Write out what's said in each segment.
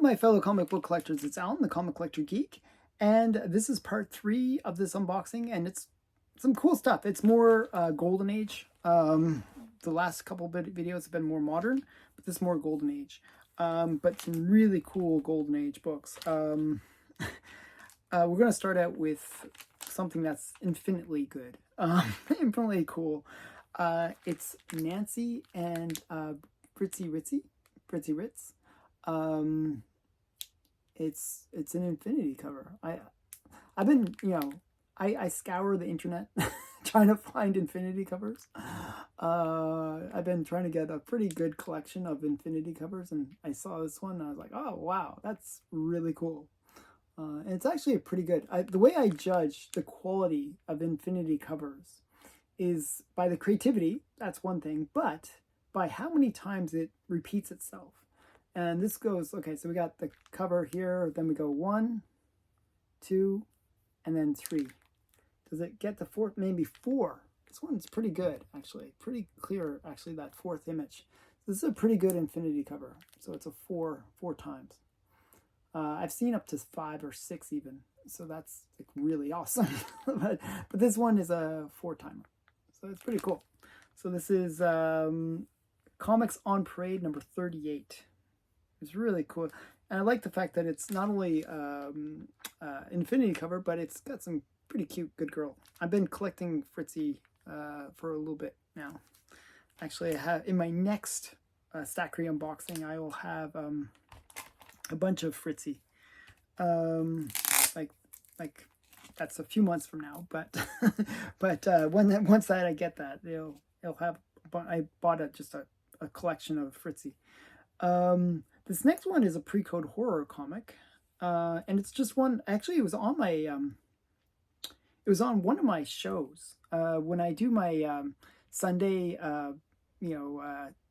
my fellow comic book collectors, it's Alan, the Comic Collector Geek, and this is part 3 of this unboxing, and it's some cool stuff. It's more Golden Age. The last couple videos have been more modern, but this is more Golden Age. But some really cool Golden Age books. We're going to start out with something that's infinitely good, infinitely cool. It's Nancy and Fritzy Ritz. It's an Infinity cover. I've been, I scour the internet trying to find Infinity covers. I've been trying to get a pretty good collection of Infinity covers, and I saw this one and I was like, oh wow, that's really cool. And it's actually pretty good. The way I judge the quality of Infinity covers is by the creativity, that's one thing, but by how many times it repeats itself. And this goes, okay, so we got the cover here, then we go 1, 2, and then 3. Does it get to 4? Maybe 4. This one's pretty good, actually. Pretty clear, actually, that 4th image. This is a pretty good Infinity cover. So it's a 4 times. I've seen up to 5 or 6 even. So that's like really awesome. but this one is a 4-timer. So it's pretty cool. So this is Comics on Parade number 38. It's really cool. And I like the fact that it's not only Infinity cover, but it's got some pretty cute good girl. I've been collecting Fritzy for a little bit now. Actually, I have in my next Stackery unboxing, I will have a bunch of Fritzy. Like that's a few months from now, but once I get that, it'll have. I bought just a collection of Fritzy. This next one is a pre-code horror comic, and it's just one. Actually, it was on my it was on one of my shows when I do my Sunday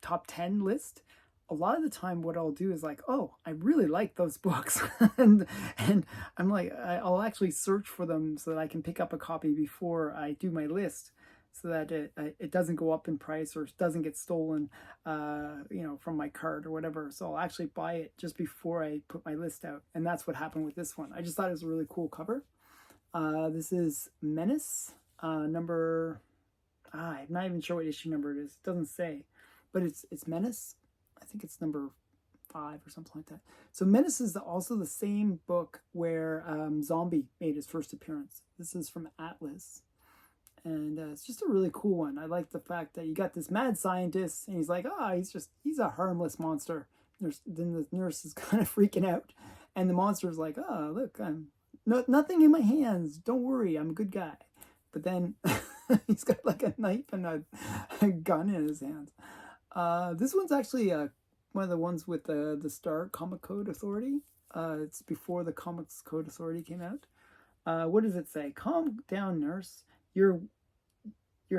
top 10 list. A lot of the time what I'll do is like, oh, I really like those books, and I'm like, I'll actually search for them so that I can pick up a copy before I do my list, so that it doesn't go up in price or doesn't get stolen, from my cart or whatever. So I'll actually buy it just before I put my list out. And that's what happened with this one. I just thought it was a really cool cover. This is Menace, number, I'm not even sure what issue number it is. It doesn't say, but it's Menace. I think it's number 5 or something like that. So Menace is also the same book where Zombie made his first appearance. This is from Atlas. And it's just a really cool one. I like the fact that you got this mad scientist, and he's like, he's a harmless monster. Then the nurse is kind of freaking out, and the monster's like, oh, look, I'm nothing in my hands. Don't worry, I'm a good guy. But then he's got like a knife and a gun in his hands. This one's actually one of the ones with the Star Comic Code Authority. It's before the Comics Code Authority came out. What does it say? Calm down, nurse. You're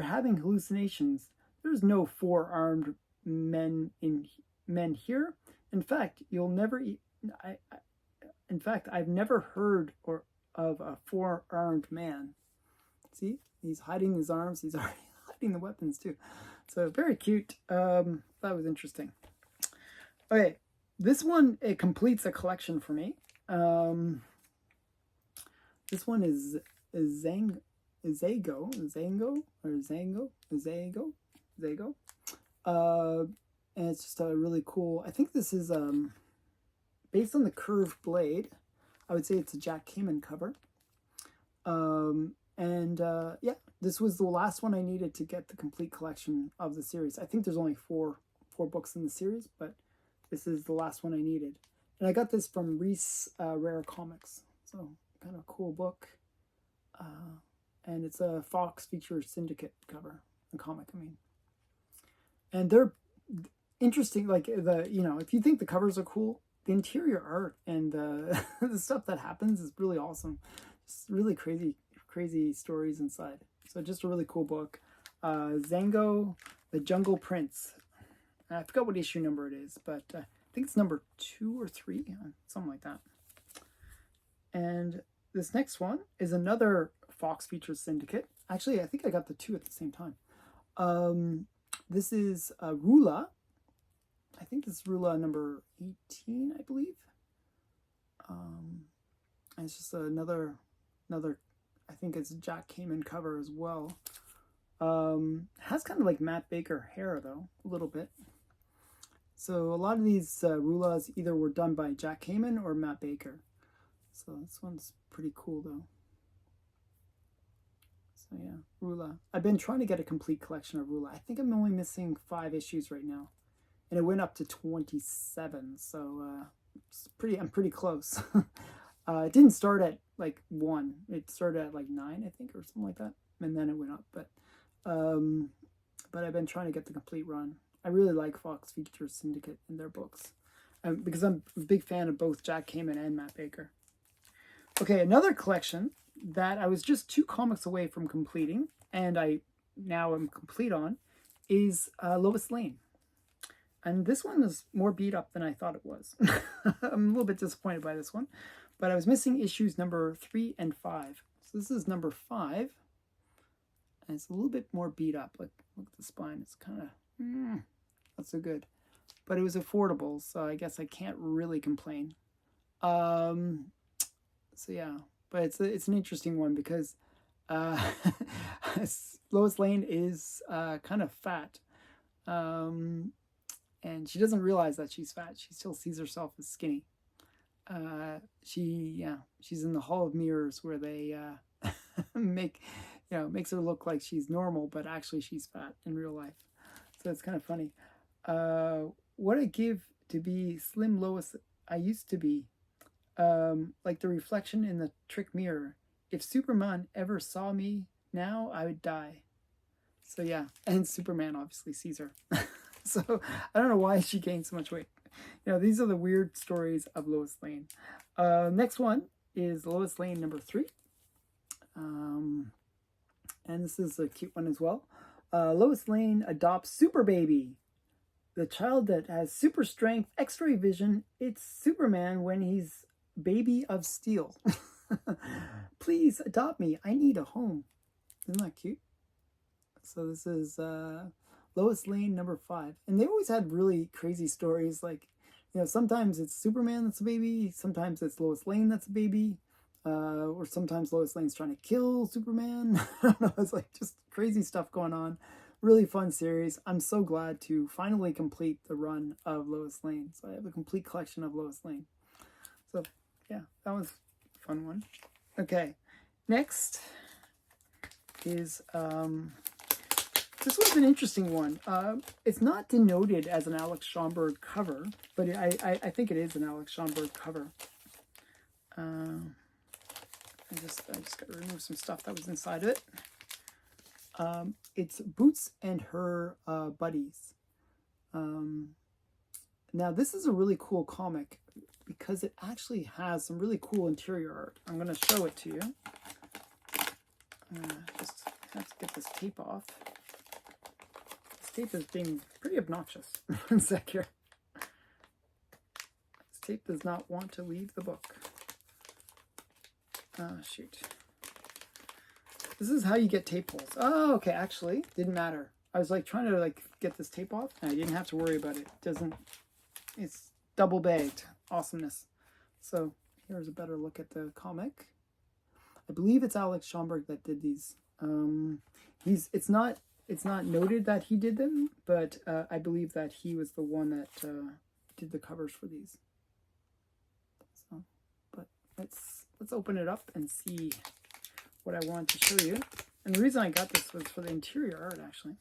having hallucinations. There's no 4-armed men here. In fact, you'll never. In fact, I've never heard of a 4-armed man. See, he's hiding his arms. He's already hiding the weapons too. So very cute. That was interesting. Okay, this one, it completes a collection for me. This one is Zango. And it's just a really cool. I think this is based on the curved blade. I would say it's a Jack Kamen cover. Yeah, this was the last one I needed to get the complete collection of the series. I think there's only four books in the series, but this is the last one I needed. And I got this from Reese Rare Comics. So kind of a cool book. And it's a Fox Features Syndicate cover, a comic, I mean. And they're interesting, like if you think the covers are cool, the interior art and the stuff that happens is really awesome. Just really crazy stories inside. So just a really cool book. Zango, the Jungle Prince. I forgot what issue number it is, but I think it's number 2 or 3, something like that. And this next one is another Fox Features Syndicate. Actually, I think I got the 2 at the same time. This is Rula. I think this is Rula number 18, I believe. And it's just another, I think it's a Jack Kamen cover as well. Has kind of like Matt Baker hair though, a little bit. So a lot of these Rulas either were done by Jack Kamen or Matt Baker. So this one's pretty cool though. So yeah, Rula. I've been trying to get a complete collection of Rula. I think I'm only missing 5 issues right now. And it went up to 27, so I'm pretty close. It didn't start at like 1. It started at like 9, I think, or something like that. And then it went up. But I've been trying to get the complete run. I really like Fox Features Syndicate in their books. Because I'm a big fan of both Jack Kamen and Matt Baker. Okay, another collection that I was just 2 comics away from completing, and I now am complete on, is Lois Lane. And this one is more beat up than I thought it was. I'm a little bit disappointed by this one. But I was missing issues number 3 and 5. So this is number 5. And it's a little bit more beat up. Look at the spine. It's kind of not so good. But it was affordable, so I guess I can't really complain. So yeah. But it's an interesting one because Lois Lane is kind of fat. And she doesn't realize that she's fat. She still sees herself as skinny. She's in the Hall of Mirrors where they makes her look like she's normal, but actually she's fat in real life. So it's kind of funny. What I'd give to be slim Lois I used to be, like the reflection in the trick mirror. If Superman ever saw me now, I would die. So yeah, and Superman obviously sees her. So I don't know why she gained so much weight. These are the weird stories of Lois Lane. Next one is Lois Lane number 3. And this is a cute one as well. Lois Lane adopts Super Baby, the child that has super strength, X-ray vision. It's Superman when he's baby of steel. Please adopt me. I need a home. Isn't that cute? So this is Lois Lane number 5. And they always had really crazy stories. Like, sometimes it's Superman that's a baby. Sometimes it's Lois Lane that's a baby. Or sometimes Lois Lane's trying to kill Superman. I don't know. It's like just crazy stuff going on. Really fun series. I'm so glad to finally complete the run of Lois Lane. So I have a complete collection of Lois Lane. So yeah, that was a fun one. Okay, next is this one's an interesting one. It's not denoted as an Alex Schomburg cover, but I think it is an Alex Schomburg cover. I just got to remove some stuff that was inside of it. It's Boots and her buddies. Now this is a really cool comic because it actually has some really cool interior art. I'm going to show it to you. Just have to get this tape off. This tape is being pretty obnoxious. One sec here. This tape does not want to leave the book. Oh, shoot. This is how you get tape holes. Oh, okay, actually, didn't matter. I was like trying to like get this tape off, and I didn't have to worry about it. It's double bagged. Awesomeness. So here's a better look at the comic. I believe it's Alex Schomburg that did these. It's not noted that he did them, but I believe that he was the one that did the covers for these. So, but let's open it up and see what I wanted to show you. And the reason I got this was for the interior art, actually.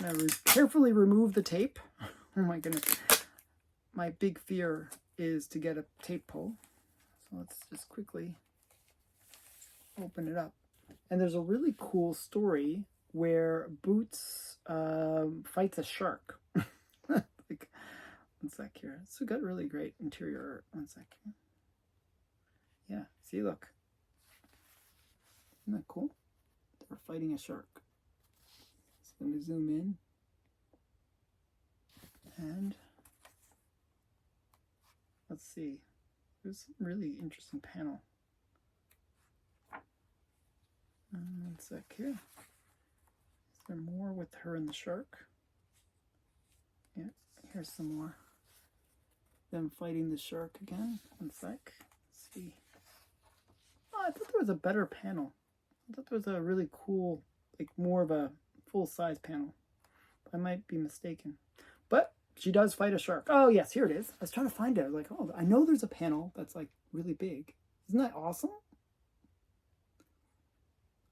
I'm going to carefully remove the tape. Oh my goodness. My big fear is to get a tape pull. So let's just quickly open it up. And there's a really cool story where Boots fights a shark. Like, one sec here. So got really great interior art. One sec here. Yeah, see, look. Isn't that cool? They're fighting a shark. So let me zoom in. And let's see. There's a really interesting panel. One sec here. Is there more with her and the shark? Yeah, here's some more. them fighting the shark again. One sec. Let's see. Oh, I thought there was a better panel. I thought there was a really cool, like more of a full-size panel. I might be mistaken. But she does fight a shark. Oh, yes, here it is. I was trying to find it. I was like, oh, I know there's a panel that's like really big. Isn't that awesome?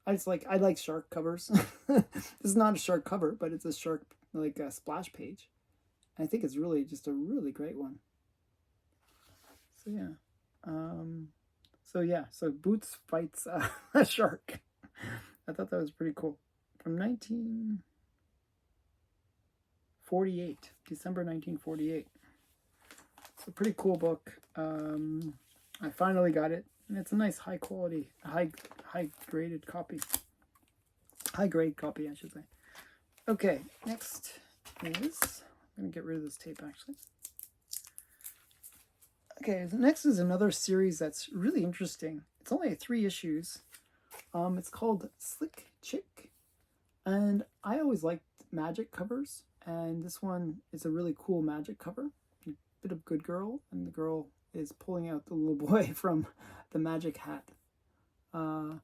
I like shark covers. This is not a shark cover, but it's a shark, like a splash page. And I think it's really just a really great one. So yeah. So Boots fights a shark. I thought that was pretty cool. From 1948, December 1948. It's a pretty cool book. I finally got it. And it's a nice high quality, high graded copy. High grade copy, I should say. Okay, next is, I'm going to get rid of this tape actually. Okay, the next is another series that's really interesting. It's only 3 issues. It's called Slick Chick. And I always liked magic covers. And this one is a really cool magic cover. A bit of good girl, and the girl is pulling out the little boy from the magic hat. I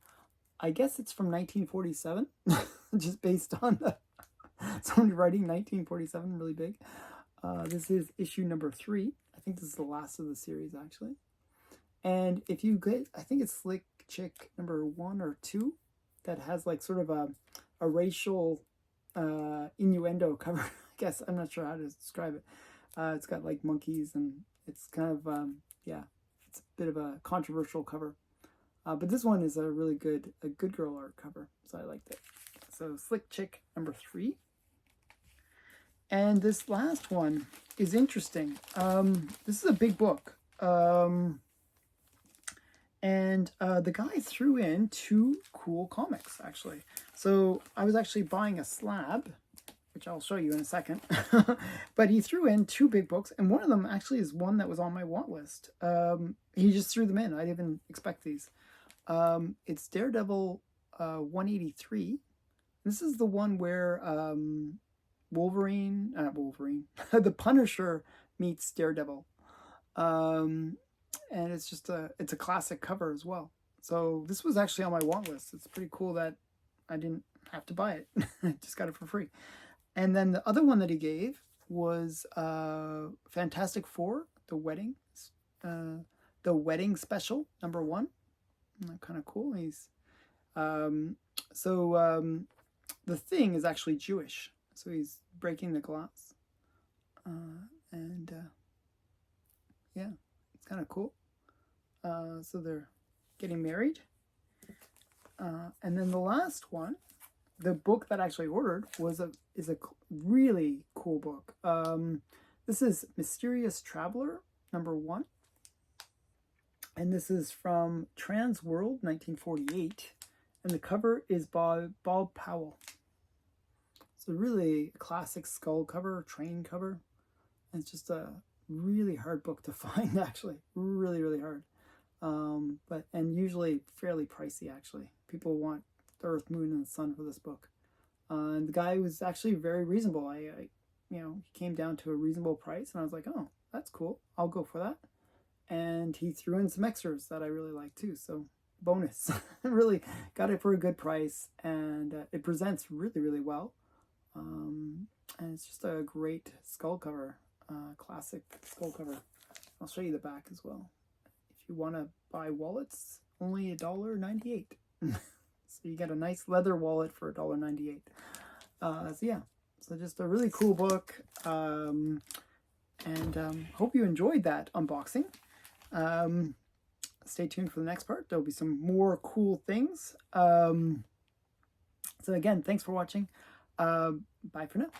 guess it's from 1947, just based on somebody writing 1947, really big. This is issue number 3. I think this is the last of the series, actually. And if you get, I think it's Slick Chick number 1 or 2, that has like sort of a racial innuendo cover. I guess, I'm not sure how to describe it. It's got like monkeys, and it's kind of, it's a bit of a controversial cover. But this one is a really good girl art cover, so I liked it. So Slick Chick number 3. And this last one is interesting. This is a big book. And the guy threw in 2 cool comics, actually. So I was actually buying a slab, which I'll show you in a second. But he threw in 2 big books, and one of them actually is one that was on my want list. He just threw them in. I didn't even expect these. It's Daredevil 183. This is the one where the Punisher meets Daredevil. And it's just it's a classic cover as well. So this was actually on my want list. It's pretty cool that I didn't have to buy it. I just got it for free. And then the other one that he gave was Fantastic Four, the wedding special, number 1. Kind of cool. He's the Thing is actually Jewish, so he's breaking the glass, yeah, it's kind of cool. So they're getting married, and then the last one, the book that I actually ordered is a really cool book. This is Mysterious Traveler number 1. And this is from Trans World, 1948. And the cover is by Bob Powell. It's a really classic skull cover, train cover. And it's just a really hard book to find, actually. Really, really hard. And usually fairly pricey, actually. People want the Earth, Moon, and the Sun for this book. And the guy was actually very reasonable. He came down to a reasonable price. And I was like, oh, that's cool. I'll go for that. And he threw in some extras that I really like too, so bonus. Really got it for a good price, and it presents really, really well. And it's just a great skull cover, classic skull cover. I'll show you the back as well. If you want to buy wallets, only $1.98. So you get a nice leather wallet for $1.98. So just a really cool book. And hope you enjoyed that unboxing. Stay tuned for the next part. There'll be some more cool things. So again, thanks for watching. Bye for now.